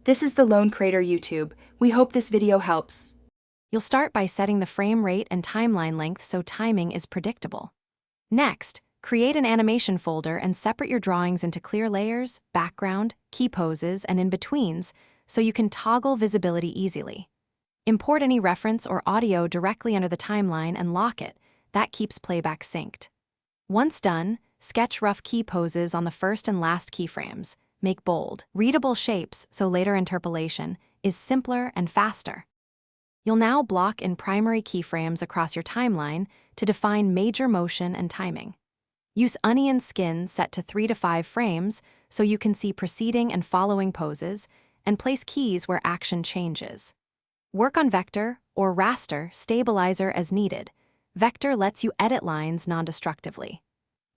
This is the Lone Crater YouTube. We hope this video helps. You'll start by setting the frame rate and timeline length so timing is predictable. Next, create an animation folder and separate your drawings into clear layers, background, key poses, and in-betweens so you can toggle visibility easily. Import any reference or audio directly under the timeline and lock it. That keeps playback synced. Once done, sketch rough key poses on the first and last keyframes. Make bold, readable shapes so later interpolation is simpler and faster. You'll now block in primary keyframes across your timeline to define major motion and timing. Use onion skin set to 3 to 5 frames so you can see preceding and following poses, and place keys where action changes. Work on vector or raster stabilizer as needed. Vector lets you edit lines non-destructively.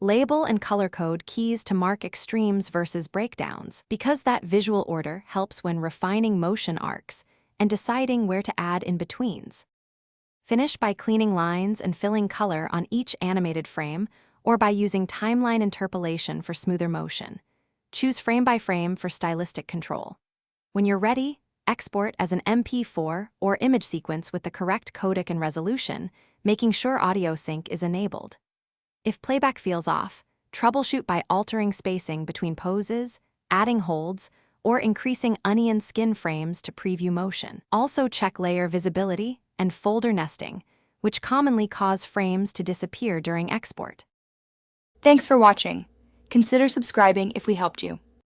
Label and color code keys to mark extremes versus breakdowns, because that visual order helps when refining motion arcs and deciding where to add in-betweens. Finish by cleaning lines and filling color on each animated frame, or by using timeline interpolation for smoother motion. Choose frame by frame for stylistic control. When you're ready, export as an MP4 or image sequence with the correct codec and resolution, making sure audio sync is enabled. If playback feels off, troubleshoot by altering spacing between poses, adding holds, or increasing onion skin frames to preview motion. Also check layer visibility and folder nesting, which commonly cause frames to disappear during export. Thanks for watching. Consider subscribing if we helped you.